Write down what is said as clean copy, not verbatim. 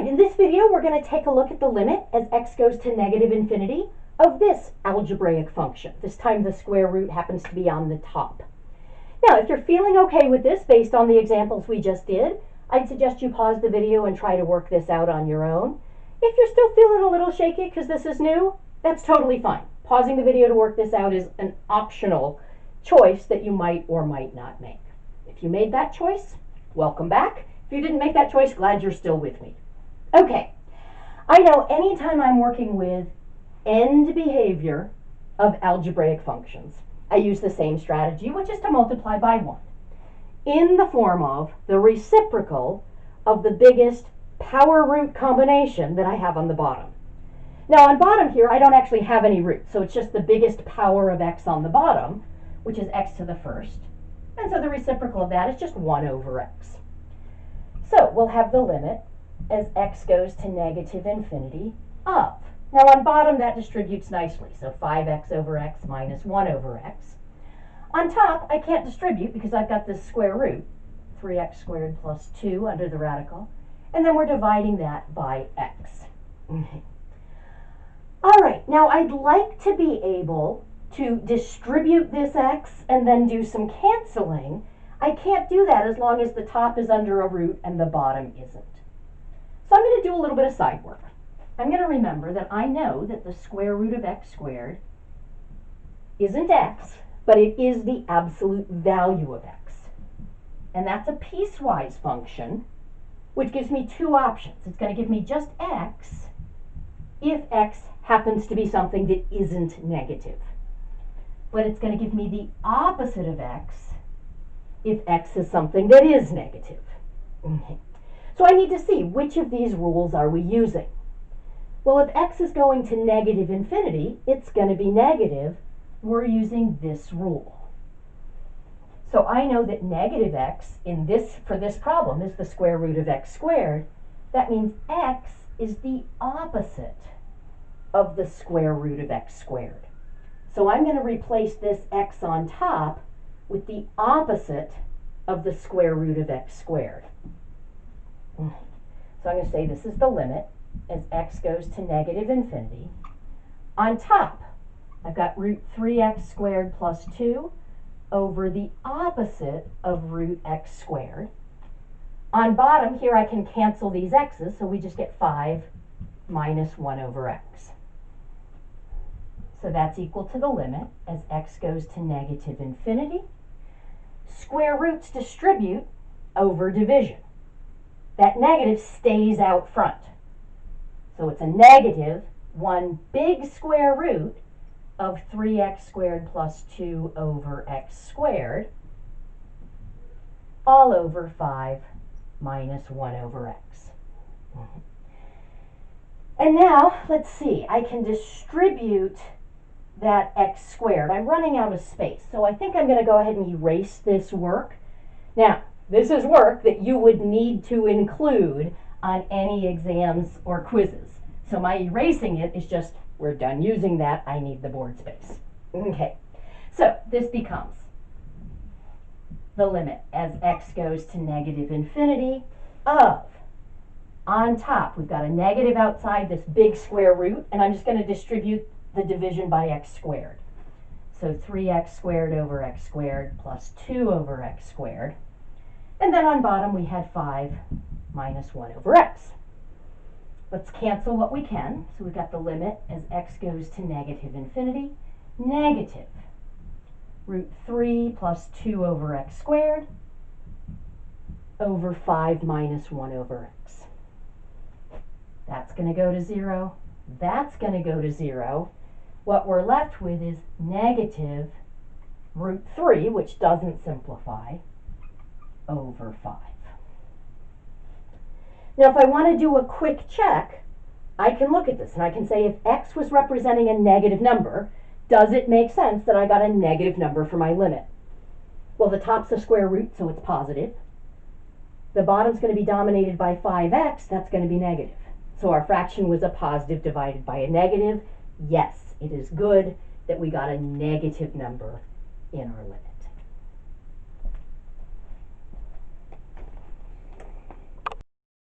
right, in this video we're going to take a look at the limit as x goes to negative infinity of this algebraic function. This time the square root happens to be on the top. Now, if you're feeling okay with this based on the examples we just did, I'd suggest you pause the video and try to work this out on your own. If you're still feeling a little shaky because this is new, that's totally fine. Pausing the video to work this out is an optional choice that you might or might not make. If you made that choice, welcome back. If you didn't make that choice, glad you're still with me. Okay, I know anytime I'm working with end behavior of algebraic functions, I use the same strategy, which is to multiply by 1, in the form of the reciprocal of the biggest power root combination that I have on the bottom. Now on bottom here, I don't actually have any roots, so it's just the biggest power of x on the bottom, which is x to the first. And so the reciprocal of that is just 1 over x. So we'll have the limit as x goes to negative infinity of. Now on bottom that distributes nicely, so 5x over x minus 1 over x. On top I can't distribute because I've got this square root, 3x squared plus 2 under the radical, and then we're dividing that by x. All right, now I'd like to be able to distribute this x and then do some canceling. I can't do that as long as the top is under a root and the bottom isn't. So I'm going to do a little bit of side work. I'm going to remember that I know that the square root of x squared isn't x, but it is the absolute value of x. And that's a piecewise function, which gives me two options. It's going to give me just x if x happens to be something that isn't negative. But it's going to give me the opposite of x if x is something that is negative. So I need to see which of these rules are we using. Well, if x is going to negative infinity, it's going to be negative. We're using this rule. So I know that negative x for this problem is the square root of x squared. That means x is the opposite of the square root of x squared. So I'm going to replace this x on top with the opposite of the square root of x squared. So I'm going to say this is the limit as x goes to negative infinity. On top, I've got root 3x squared plus 2 over the opposite of root x squared. On bottom here I can cancel these x's, so we just get 5 minus 1 over x. So that's equal to the limit as x goes to negative infinity. Square roots distribute over division. That negative stays out front. So it's a negative 1 big square root of 3x squared plus 2 over x squared, all over 5 minus 1 over x. And now, let's see, I can distribute that x squared. I'm running out of space, so I think I'm going to go ahead and erase this work. Now, this is work that you would need to include on any exams or quizzes. So my erasing it is just, we're done using that, I need the board space. Okay, so this becomes the limit as x goes to negative infinity of, on top, we've got a negative outside this big square root, and I'm just going to distribute the division by x squared. So 3x squared over x squared plus 2 over x squared. And then on bottom we had 5 minus 1 over x. Let's cancel what we can. So we've got the limit as x goes to negative infinity, negative root 3 plus 2 over x squared over 5 minus 1 over x. That's going to go to 0. That's going to go to 0. What we're left with is negative root 3, which doesn't simplify, over 5. Now, if I want to do a quick check, I can look at this and I can say if x was representing a negative number, does it make sense that I got a negative number for my limit? Well, the top's a square root, so it's positive. The bottom's going to be dominated by 5x, that's going to be negative. So our fraction was a positive divided by a negative. Yes, it is good that we got a negative number in our limit.